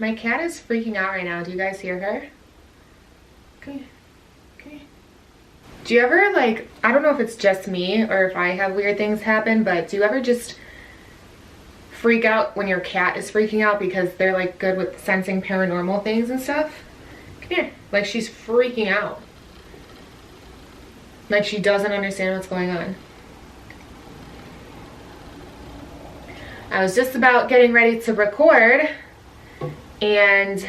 My cat is freaking out right now. Do you guys hear her? Come here. Come here. Do you ever, like, I don't know if it's just me or if I have weird things happen, but do you ever just freak out when your cat is freaking out because they're like good with sensing paranormal things and stuff? Come here. Like, she's freaking out. Like, she doesn't understand what's going on. I was just about getting ready to record, and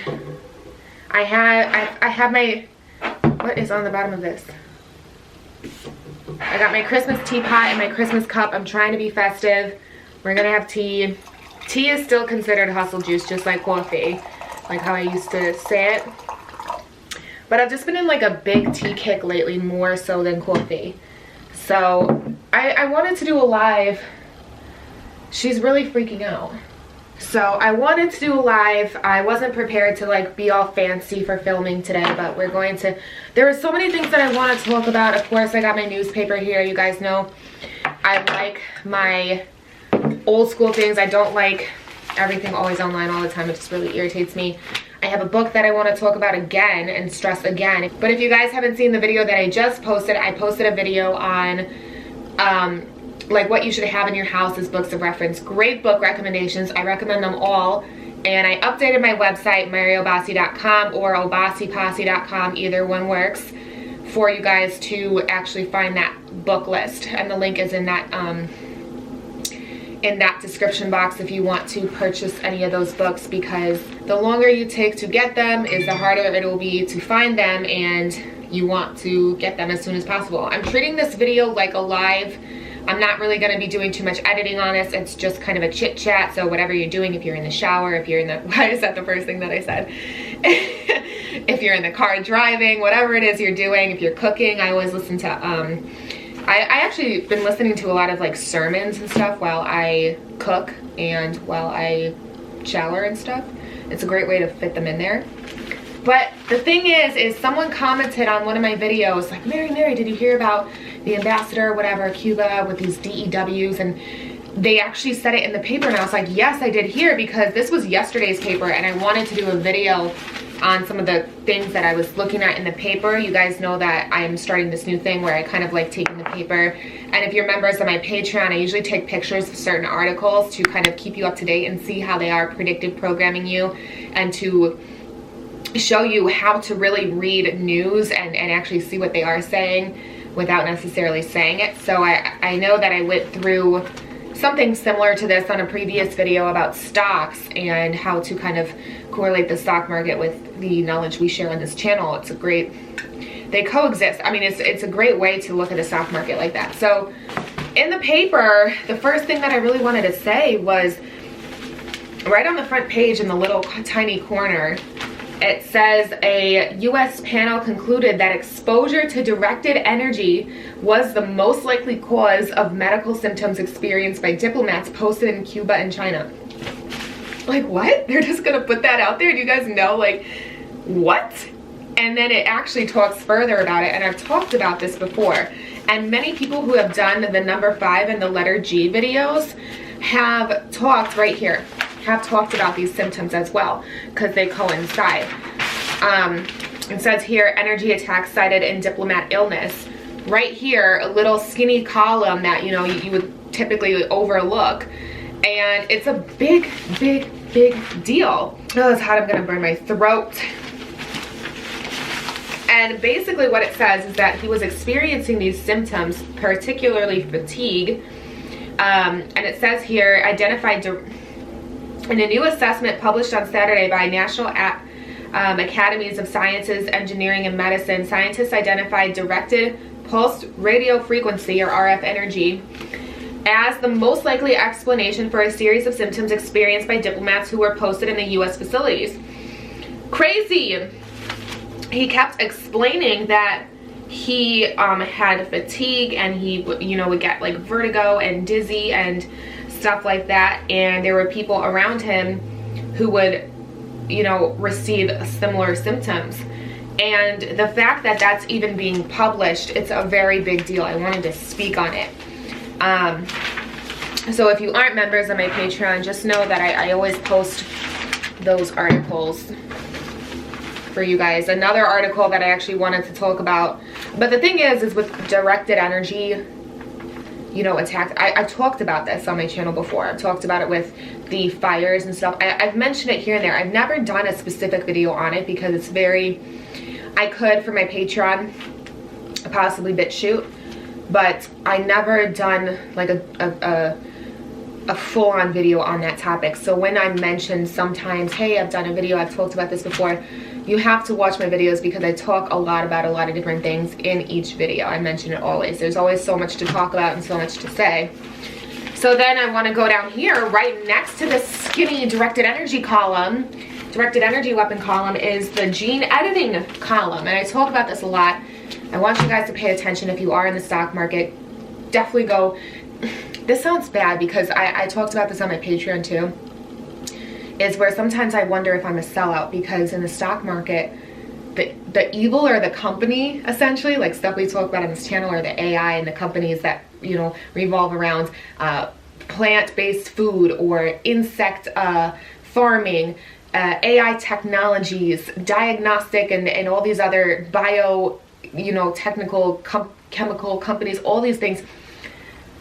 I have my, what is on the bottom of this? I got my Christmas teapot and my Christmas cup. I'm trying to be festive. We're gonna have tea. Tea is still considered hustle juice, just like coffee, like how I used to say it. But I've just been in like a big tea kick lately, more so than coffee. So I wanted to do a live. She's really freaking out. So I wanted to do a live. I wasn't prepared to like be all fancy for filming today, but we're going to. There are so many things that I want to talk about. Of course, I got my newspaper here. You guys know I like my old school things. I don't like everything always online all the time. It just really irritates me. I have a book that I want to talk about again and stress again. But if you guys haven't seen the video that I just posted, I posted a video on like what you should have in your house as books of reference. Great book recommendations. I recommend them all. And I updated my website, maryobasi.net.work or obasi.network, either one works, for you guys to actually find that book list. And the link is in that description box if you want to purchase any of those books, because the longer you take to get them is the harder it will be to find them, and you want to get them as soon as possible. I'm treating this video like a live. I'm not really going to be doing too much editing on this. It's just kind of a chit chat. So whatever you're doing, if you're in the shower, if you're in the, why is that the first thing that I said? If you're in the car driving, whatever it is you're doing, if you're cooking, I always listen to, I actually been listening to a lot of like sermons and stuff while I cook and while I shower and stuff. It's a great way to fit them in there. But the thing is someone commented on one of my videos, like, Mary, did you hear about the ambassador, whatever, Cuba, with these DEWs? And they actually said it in the paper, and I was like, yes, I did hear, because this was yesterday's paper, and I wanted to do a video on some of the things that I was looking at in the paper. You guys know that I'm starting this new thing where I kind of like taking the paper, and if you're members of my Patreon, I usually take pictures of certain articles to kind of keep you up to date and see how they are predictive programming you, and to show you how to really read news and actually see what they are saying without necessarily saying it. So I know that I went through something similar to this on a previous video about stocks and how to kind of correlate the stock market with the knowledge we share on this channel. It's a great, they coexist. I mean, it's a great way to look at the stock market like that. So in the paper, the first thing that I really wanted to say was right on the front page in the little tiny corner, it says a U.S. panel concluded that exposure to directed energy was the most likely cause of medical symptoms experienced by diplomats posted in Cuba and China. Like, what? They're just gonna put that out there? Do you guys know, like, what? And then it actually talks further about it, and I've talked about this before. And many people who have done the number 5 and the letter G videos have talked right here. Have talked about these symptoms as well, because they coincide. It says here, energy attacks cited in diplomat illness. Right here, a little skinny column that, you know, you would typically overlook. And it's a big, big, big deal. Oh, it's hot, I'm gonna burn my throat. And basically what it says is that he was experiencing these symptoms, particularly fatigue. And it says here, identified in a new assessment published on Saturday by National Academies of Sciences, Engineering, and Medicine, scientists identified directed pulsed radio frequency, or RF energy, as the most likely explanation for a series of symptoms experienced by diplomats who were posted in the U.S. facilities. Crazy! He kept explaining that he had fatigue, and he, you know, would get like vertigo and dizzy and stuff like that, and there were people around him who would, you know, receive similar symptoms. And the fact that that's even being published, it's a very big deal. I wanted to speak on it. So if you aren't members of my Patreon, just know that I always post those articles for you guys. Another article that I actually wanted to talk about, but the thing is with directed energy, you know, attacks. I talked about this on my channel before. I've talked about it with the fires and stuff. I've mentioned it here and there. I've never done a specific video on it because it's very, I could for my Patreon, possibly BitChute, but I never done like a full-on video on that topic. So when I mention sometimes, hey, I've done a video, I've talked about this before, you have to watch my videos because I talk a lot about a lot of different things in each video. I mention it always. There's always so much to talk about and so much to say. So then I want to go down here right next to the skinny directed energy column. Directed energy weapon column is the gene editing column, and I talk about this a lot. I want you guys to pay attention if you are in the stock market. Definitely go. This sounds bad because I talked about this on my Patreon too. Is where sometimes I wonder if I'm a sellout, because in the stock market, the evil or the company, essentially, like stuff we talk about on this channel, or the AI and the companies that, you know, revolve around plant-based food or insect farming, AI technologies, diagnostic, and all these other bio, you know, technical chemical companies, all these things.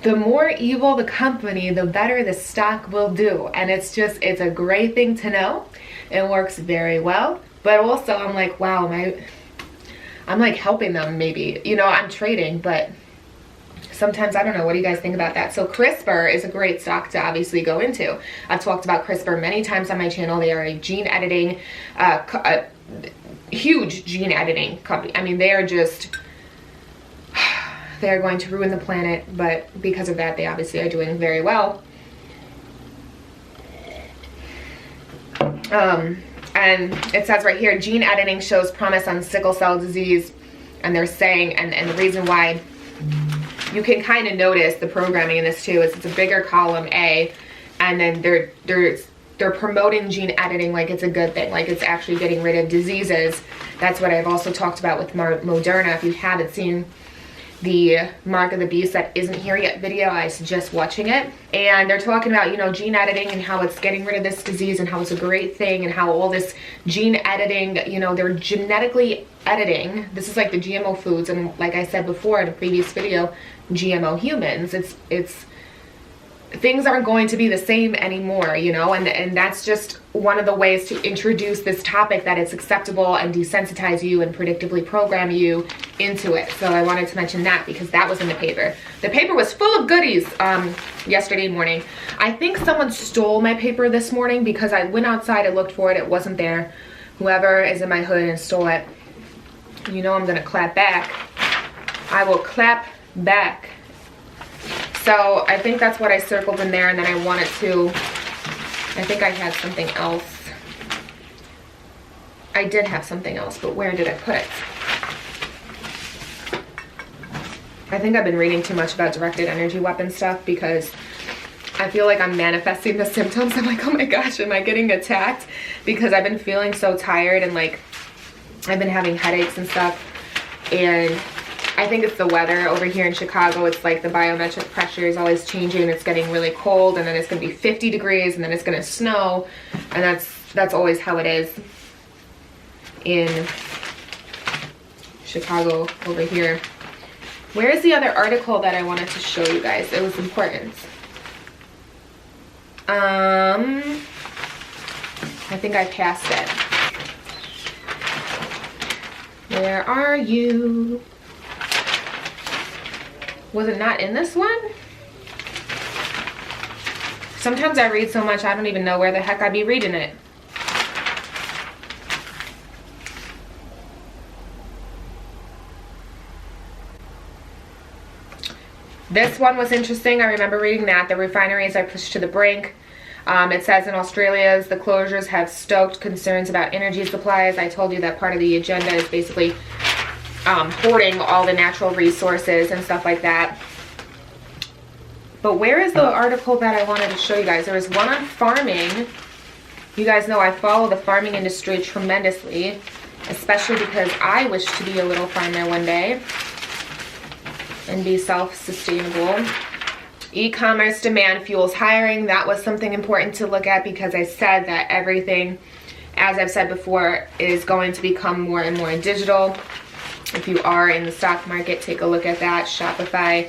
The more evil the company, the better the stock will do. And it's a great thing to know. It works very well. But also I'm like, wow, I'm like helping them maybe. You know, I'm trading, but sometimes I don't know. What do you guys think about that? So CRISPR is a great stock to obviously go into. I've talked about CRISPR many times on my channel. They are a gene editing, huge gene editing company. I mean, they are just... they're going to ruin the planet, but because of that, they obviously are doing very well. And it says right here, gene editing shows promise on sickle cell disease. And they're saying, and the reason why you can kind of notice the programming in this too is it's a bigger column A, and then they're promoting gene editing like it's a good thing, like it's actually getting rid of diseases. That's what I've also talked about with Moderna. If you haven't seen the Mark of the Beast that isn't here yet video, I suggest watching it. And they're talking about, you know, gene editing and how it's getting rid of this disease and how it's a great thing, and how all this gene editing, you know, they're genetically editing. This is like the GMO foods, and like I said before in a previous video, GMO humans. It's things aren't going to be the same anymore, you know, and that's just one of the ways to introduce this topic, that it's acceptable, and desensitize you and predictively program you into it. So I wanted to mention that because that was in the paper. The paper was full of goodies yesterday morning. I think someone stole my paper this morning because I went outside, I looked for it, it wasn't there. Whoever is in my hood and stole it, you know I'm gonna clap back. I will clap back. So I think that's what I circled in there, and then I wanted to, I think I had something else. I did have something else, but where did I put it? I think I've been reading too much about directed energy weapon stuff because I feel like I'm manifesting the symptoms. I'm like, oh my gosh, am I getting attacked? Because I've been feeling so tired, and like I've been having headaches and stuff, and I think it's the weather over here in Chicago. It's like the biometric pressure is always changing. It's getting really cold, and then it's gonna be 50 degrees, and then it's gonna snow, and that's always how it is in Chicago over here. Where is the other article that I wanted to show you guys? It was important. I think I passed it. Where are you? Was it not in this one? Sometimes I read so much I don't even know where the heck I be reading it. This one was interesting. I remember reading that. The refineries are pushed to the brink. It says in Australia, the closures have stoked concerns about energy supplies. I told you that part of the agenda is basically hoarding all the natural resources and stuff like that. But where is the article that I wanted to show you guys? There was one on farming. You guys know I follow the farming industry tremendously, especially because I wish to be a little farmer one day and be self-sustainable. E-commerce demand fuels hiring. That was something important to look at because I said that everything as I've said before, is going to become more and more digital. If you are in the stock market, take a look at that. Shopify,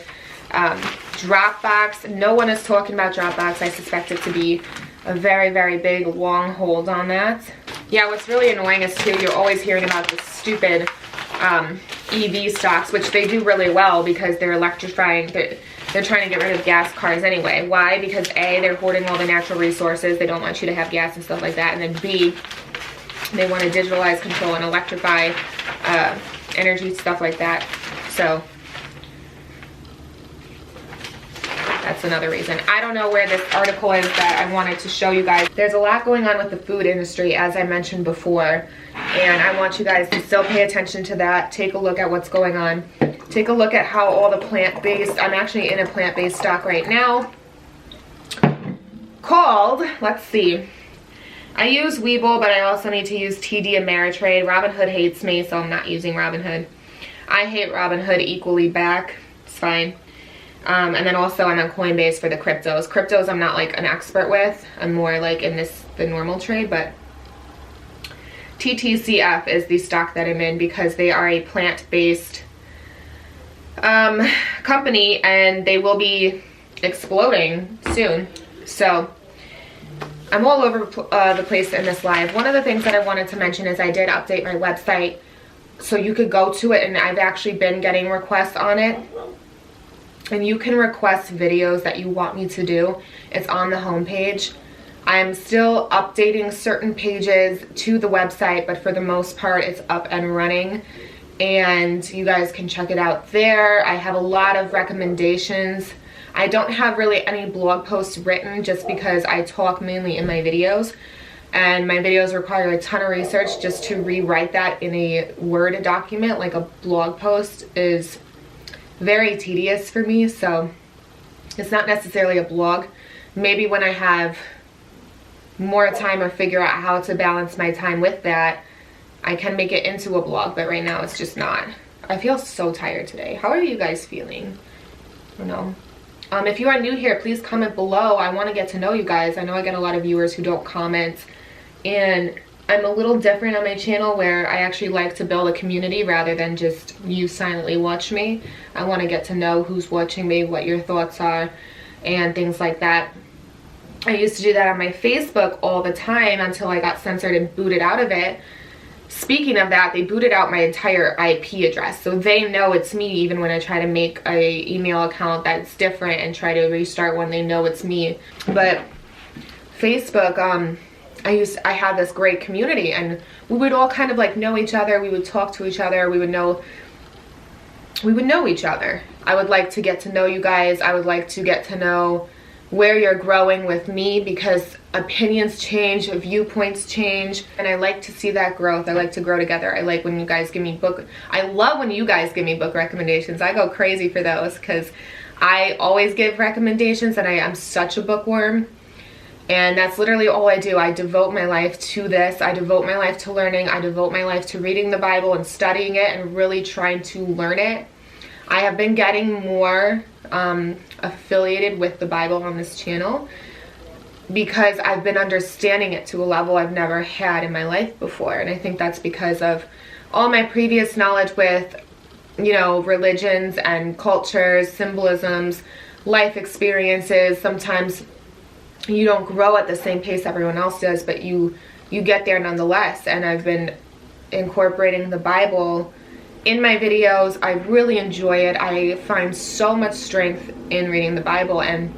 Dropbox. No one is talking about Dropbox. I suspect it to be a very, very big long hold on that. Yeah, what's really annoying is too, you're always hearing about the stupid EV stocks, which they do really well because they're electrifying. They're trying to get rid of gas cars anyway. Why? Because A, they're hoarding all the natural resources. They don't want you to have gas and stuff like that. And then B, they want to digitalize, control, and electrify energy, stuff like that. So that's another reason. I don't know where this article is that I wanted to show you guys. There's a lot going on with the food industry, as I mentioned before, and I want you guys to still pay attention to that. Take a look at what's going on. Take a look at how all the plant-based, I'm actually in a plant-based stock right now called, let's see, I use Webull, but I also need to use TD Ameritrade. Robinhood hates me, so I'm not using Robinhood. I hate Robinhood equally back. It's fine. And then also I'm on Coinbase for the cryptos. Cryptos I'm not like an expert with. I'm more like in the normal trade, but TTCF is the stock that I'm in because they are a plant-based company and they will be exploding soon. So I'm all over the place in this live. One of the things that I wanted to mention is I did update my website so you could go to it, and I've actually been getting requests on it. And you can request videos that you want me to do. It's on the homepage. I'm still updating certain pages to the website, but for the most part it's up and running. And you guys can check it out there. I have a lot of recommendations. I don't have really any blog posts written just because I talk mainly in my videos. And my videos require a ton of research. Just to rewrite that in a Word document, like a blog post, is very tedious for me, so it's not necessarily a blog. Maybe when I have more time or figure out how to balance my time with that, I can make it into a blog, but right now it's just not. I feel so tired today. How are you guys feeling? I don't know. If you are new here, please comment below. I want to get to know you guys. I know I get a lot of viewers who don't comment, and I'm a little different on my channel where I actually like to build a community rather than just you silently watch me. I want to get to know who's watching me, what your thoughts are, and things like that. I used to do that on my Facebook all the time until I got censored and booted out of it. Speaking of that, they booted out my entire IP address, so they know it's me even when I try to make a email account that's different and try to restart one. They know it's me. But Facebook, I had this great community, and we would all kind of like know each other. We would talk to each other. We would know each other. I would like to get to know you guys. I would like to get to know where you're growing with me, because opinions change, viewpoints change, and I like to see that growth. I like to grow together. I like when you guys give me I love when you guys give me book recommendations. I go crazy for those because I always give recommendations, and I am such a bookworm. And that's literally all I do. I devote my life to this. I devote my life to learning. I devote my life to reading the Bible and studying it and really trying to learn it. I have been getting more affiliated with the Bible on this channel because I've been understanding it to a level I've never had in my life before. And I think that's because of all my previous knowledge with, you know, religions and cultures, symbolisms, life experiences. Sometimes you don't grow at the same pace everyone else does, but you get there nonetheless. And I've been incorporating the Bible in my videos. I really enjoy it. I find so much strength in reading the Bible. And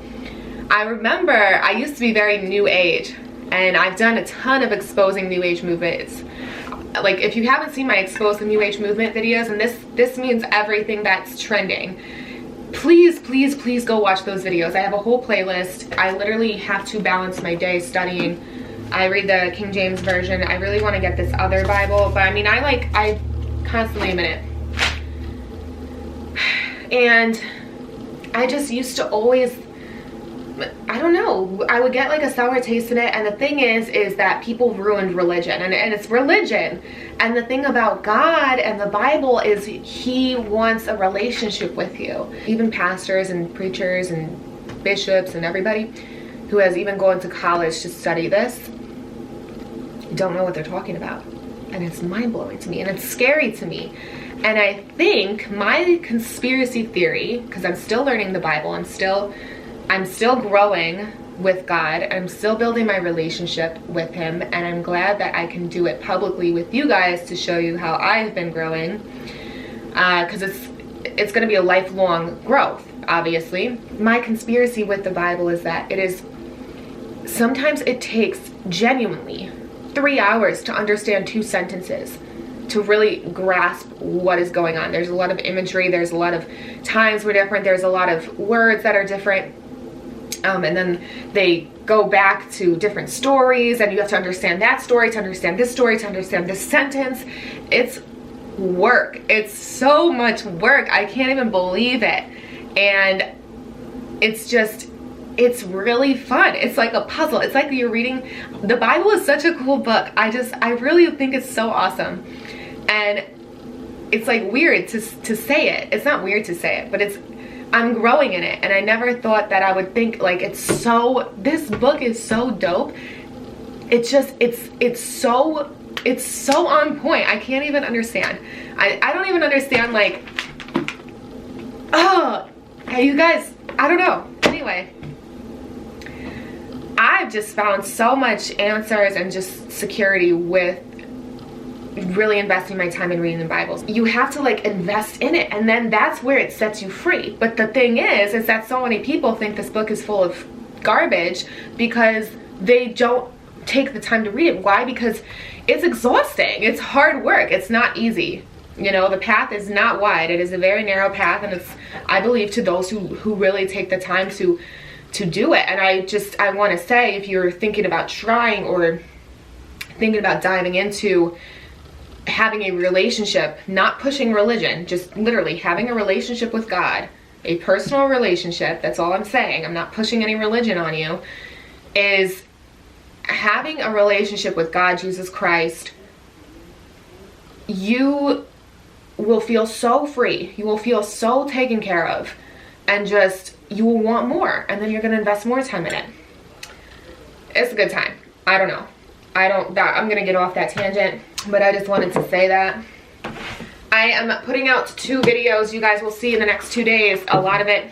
I remember I used to be very New Age, and I've done a ton of exposing New Age movements. Like, if you haven't seen my expose the New Age movement videos, and this means everything that's trending, please, please, please go watch those videos. I have a whole playlist. I literally have to balance my day studying. I read the King James Version. I really want to get this other Bible, but I mean, I constantly am in it. And I just used to always, I don't know, I would get like a sour taste in it. And the thing is that people ruined religion, and it's religion. And the thing about God and the Bible is He wants a relationship with you. Even pastors and preachers and bishops and everybody who has even gone to college to study this, don't know what they're talking about. And it's mind-blowing to me, and it's scary to me. And I think my conspiracy theory, because I'm still learning the Bible, I'm still growing with God, I'm still building my relationship with him, and I'm glad that I can do it publicly with you guys to show you how I've been growing, because it's going to be a lifelong growth, obviously. My conspiracy with the Bible is that sometimes it takes genuinely 3 hours to understand 2 sentences to really grasp what is going on. There's a lot of imagery, there's a lot of times were different, there's a lot of words that are different, and then they go back to different stories, and you have to understand that story to understand this story to understand this sentence. It's work. It's so much work. I can't even believe it. And it's really fun. It's like a puzzle. It's like you're reading. The Bible is such a cool book. I really think it's so awesome. And it's like weird to say it. It's not weird to say it, but I'm growing in it. And I never thought that I would think like this book is so dope. It's so on point. I can't even understand. I don't even understand, like, oh, hey, you guys, I don't know. Anyway, I've just found so much answers and just security with really investing my time in reading the Bible. You have to like invest in it, and then that's where it sets you free. But the thing is that so many people think this book is full of garbage because they don't take the time to read it. Why? Because it's exhausting. It's hard work. It's not easy. You know, the path is not wide. It is a very narrow path, and it's, I believe, to those who really take the time to do it. And I want to say, if you're thinking about trying or thinking about diving into having a relationship, not pushing religion, just literally having a relationship with God, a personal relationship, that's all I'm saying, I'm not pushing any religion on you, is having a relationship with God, Jesus Christ. You will feel so free, you will feel so taken care of, and just, you will want more, and then you're going to invest more time in it. It's a good time. I don't know. I'm going to get off that tangent, but I just wanted to say that. I am putting out 2 videos. You guys will see in the next 2 days. A lot of it,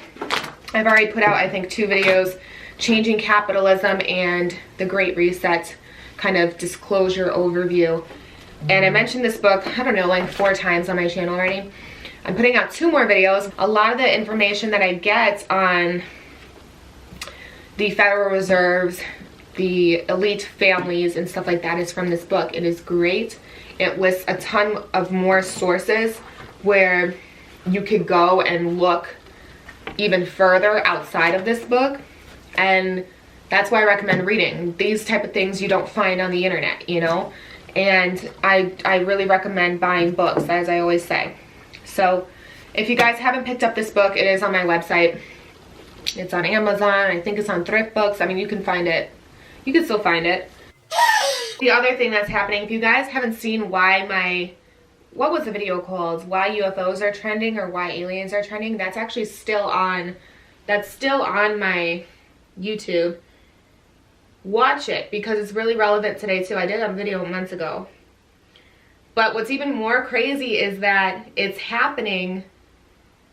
I've already put out, I think, 2 videos. Changing Capitalism and The Great Reset, kind of disclosure overview. And I mentioned this book, I don't know, like 4 times on my channel already. I'm putting out 2 more videos. A lot of the information that I get on the Federal Reserves, the elite families and stuff like that is from this book. It is great. It lists a ton of more sources where you could go and look even further outside of this book. And that's why I recommend reading. These type of things you don't find on the internet, you know? And I really recommend buying books, as I always say. So if you guys haven't picked up this book, it is on my website. It's on Amazon. I think it's on Thrift Books. I mean, you can find it. You can still find it. The other thing that's happening, if you guys haven't seen why what was the video called? Why UFOs are trending, or why aliens are trending? That's actually still on my YouTube. Watch it, because it's really relevant today too. I did a video months ago. But what's even more crazy is that it's happening.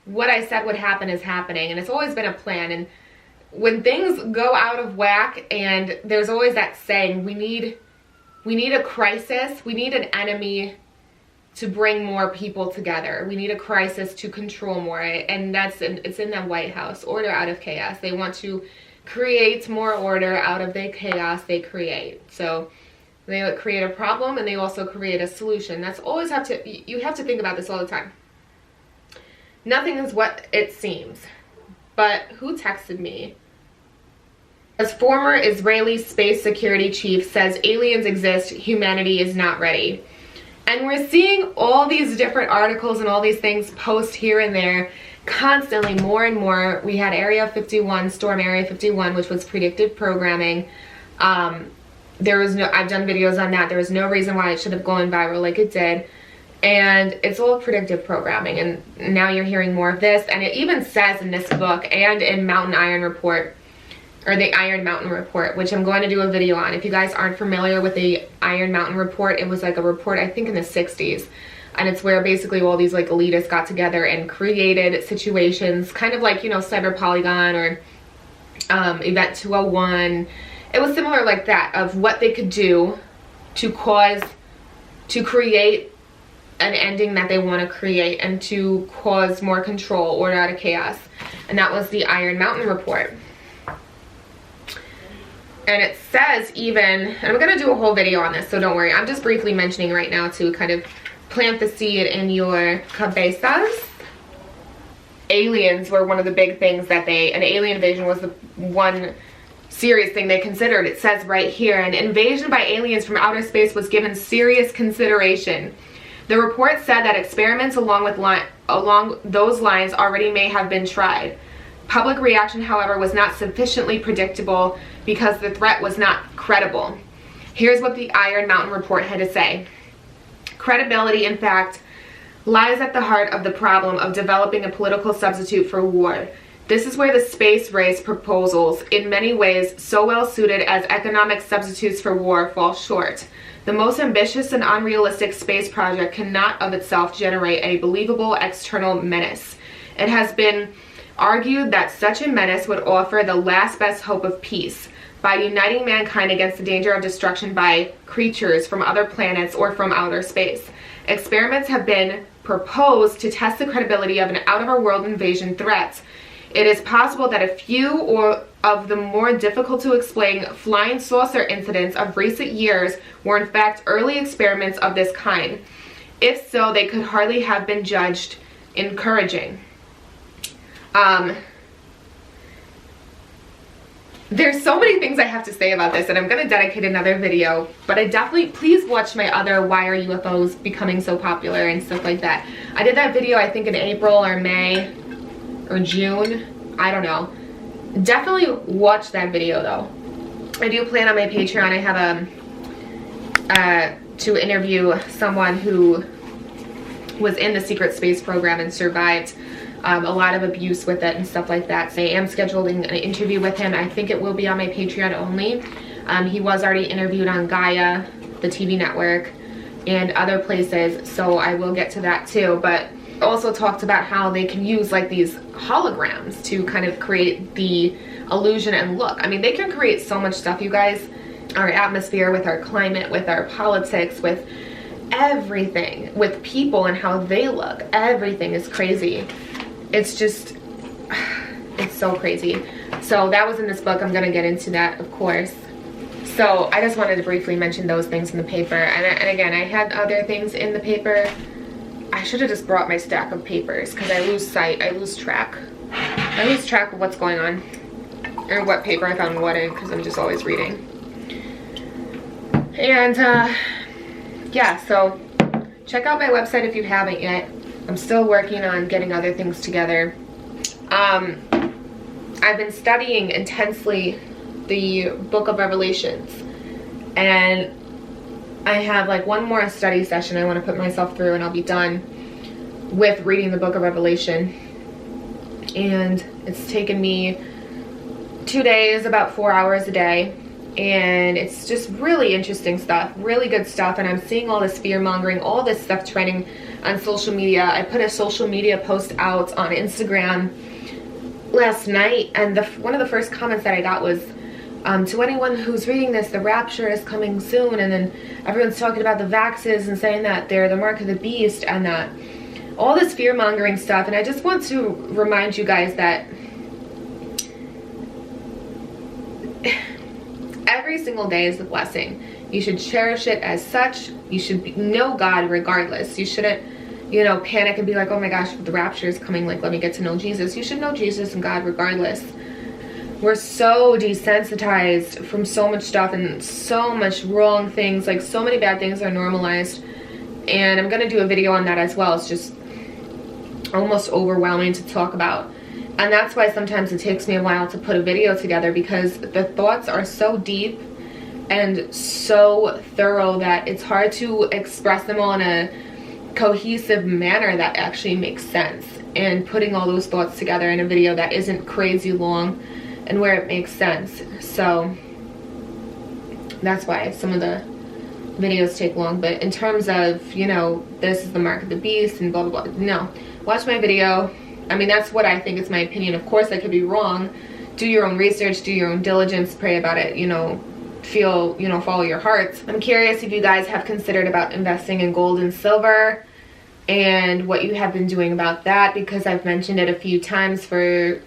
What I said would happen is happening, and it's always been a plan. And when things go out of whack, and there's always that saying, we need a crisis, we need an enemy to bring more people together. We need a crisis to control more, and it's in the White House. Order out of chaos. They want to create more order out of the chaos they create. So they create a problem, and they also create a solution. That's always you have to think about this all the time. Nothing is what it seems. But who texted me? As former Israeli space security chief says aliens exist, humanity is not ready. And we're seeing all these different articles and all these things post here and there constantly, more and more. We had Area 51, Storm Area 51, which was predictive programming. I've done videos on that. There was no reason why it should have gone viral like it did. And it's all predictive programming. And now you're hearing more of this. And it even says in this book and in Mountain Iron Report or the Iron Mountain report, which I'm going to do a video on. If you guys aren't familiar with the Iron Mountain report, it was like a report, I think in the 60s. And it's where basically all these like elitists got together and created situations, kind of like, you know, Cyber Polygon or Event 201. It was similar like that, of what they could do to create an ending that they want to create and to cause more control, order out of chaos. And that was the Iron Mountain report. And it says even, and I'm going to do a whole video on this, so don't worry. I'm just briefly mentioning right now to kind of plant the seed in your cabezas. Aliens were one of the big things that an alien invasion was the one serious thing they considered. It says right here, an invasion by aliens from outer space was given serious consideration. The report said that experiments along those lines already may have been tried. Public reaction, however, was not sufficiently predictable because the threat was not credible. Here's what the Iron Mountain report had to say. Credibility, in fact, lies at the heart of the problem of developing a political substitute for war. This is where the space race proposals, in many ways so well suited as economic substitutes for war, fall short. The most ambitious and unrealistic space project cannot of itself generate a believable external menace. It has been argued that such a menace would offer the last best hope of peace by uniting mankind against the danger of destruction by creatures from other planets or from outer space. Experiments have been proposed to test the credibility of an out-of-our-world invasion threat. It is possible that a few of the more difficult to explain flying saucer incidents of recent years were in fact early experiments of this kind. If so, they could hardly have been judged encouraging. There's so many things I have to say about this, and I'm going to dedicate another video, but I definitely, please watch my other Why Are UFOs Becoming So Popular and stuff like that. I did that video I think in April or May or June, I don't know. Definitely watch that video though. I do plan on my Patreon, I have to interview someone who was in the secret space program and survived a lot of abuse with it and stuff like that. So I am scheduling an interview with him. I think it will be on my Patreon only. He was already interviewed on Gaia, the TV network, and other places, so I will get to that too. But also talked about how they can use like these holograms to kind of create the illusion and look. I mean, they can create so much stuff, you guys. Our atmosphere, with our climate, with our politics, with everything, with people and how they look. Everything is crazy. It's just, it's so crazy. So that was in this book. I'm gonna get into that, of course. So I just wanted to briefly mention those things in the paper. And again, I had other things in the paper. I should have just brought my stack of papers because I lose sight, I lose track. I lose track of what's going on or what paper I found what in because I'm just always reading. And yeah, so check out my website if you haven't yet. I'm still working on getting other things together. I've been studying intensely the book of Revelations, and I have like one more study session I want to put myself through, and I'll be done with reading the book of Revelation. And it's taken me 2 days, about 4 hours a day, and it's just really interesting stuff, really good stuff. And I'm seeing all this fear mongering, all this stuff trending on social media. I put a social media post out on Instagram last night, and one of the first comments that I got was, to anyone who's reading this, the rapture is coming soon. And then everyone's talking about the vaxxers and saying that they're the mark of the beast and that all this fear mongering stuff. And I just want to remind you guys that every single day is a blessing. You should cherish it as such. You should know God regardless. You shouldn't, you know, panic and be like, oh my gosh, the rapture is coming, like let me get to know Jesus. You should know Jesus and God regardless. We're so desensitized from so much stuff and so much wrong things, like so many bad things are normalized. And I'm gonna do a video on that as well. It's just almost overwhelming to talk about. And that's why sometimes it takes me a while to put a video together, because the thoughts are so deep and so thorough that it's hard to express them all in a cohesive manner that actually makes sense. And putting all those thoughts together in a video that isn't crazy long and where it makes sense. So that's why some of the videos take long. But in terms of, you know, this is the mark of the beast and blah blah blah, no, watch my video. I mean, that's what I think. It's my opinion. Of course I could be wrong. Do your own research, do your own diligence, pray about it, you know, feel, you know, follow your hearts. I'm curious if you guys have considered about investing in gold and silver and what you have been doing about that, because I've mentioned it a few times for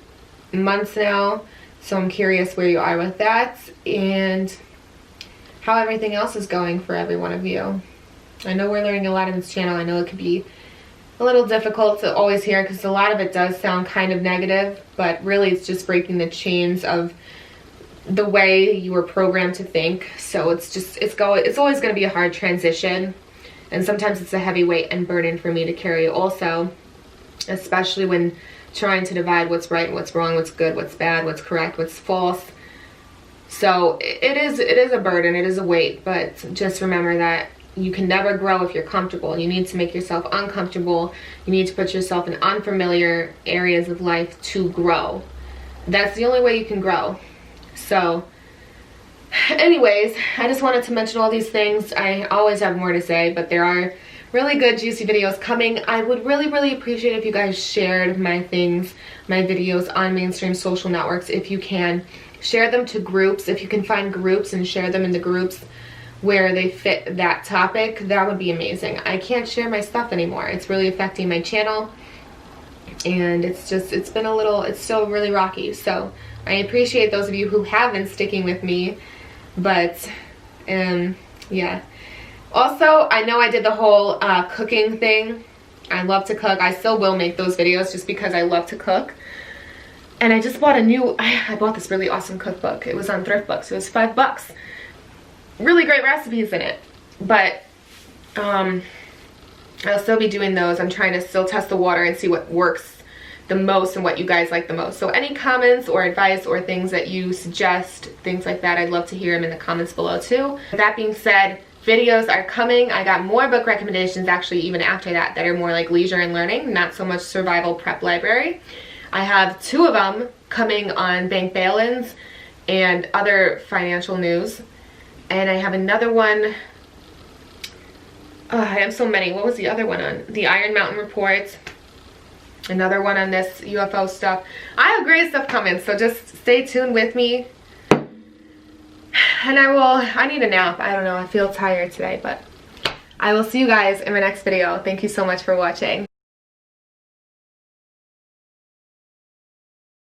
months now. So I'm curious where you are with that and how everything else is going for every one of you. I know we're learning a lot on this channel. I know it could be a little difficult to always hear because a lot of it does sound kind of negative, but really it's just breaking the chains of the way you were programmed to think. So it's just, it's always going to be a hard transition, and sometimes it's a heavy weight and burden for me to carry also, especially when trying to divide what's right and what's wrong, what's good, what's bad, what's correct, what's false. So it is a burden, it is a weight, but just remember that you can never grow if you're comfortable. You need to make yourself uncomfortable. You need to put yourself in unfamiliar areas of life to grow. That's the only way you can grow. So anyways, I just wanted to mention all these things. I always have more to say, but there are really good juicy videos coming. I would really appreciate if you guys shared my things, my videos on mainstream social networks if you can. Share them to groups. If you can find groups and share them in the groups where they fit that topic, that would be amazing. I can't share my stuff anymore. It's really affecting my channel, and it's been a little, it's still really rocky. So I appreciate those of you who have been sticking with me, but yeah. Also, I know I did the whole cooking thing. I love to cook. I still will make those videos just because I love to cook. And I just bought I bought this really awesome cookbook. It was on Thrift Books. It was $5. Really great recipes in it. But I'll still be doing those. I'm trying to still test the water and see what works the most and what you guys like the most. So any comments or advice or things that you suggest, things like that, I'd love to hear them in the comments below too. With that being said, videos are coming. I got more book recommendations actually even after that are more like leisure and learning, not so much survival prep library. I have 2 of them coming on bank bail-ins and other financial news. And I have another one. Oh, I have so many. What was the other one on? The Iron Mountain Report. Another one on this UFO stuff. I have great stuff coming, so just stay tuned with me. And I need a nap. I don't know, I feel tired today, but I will see you guys in my next video. Thank you so much for watching.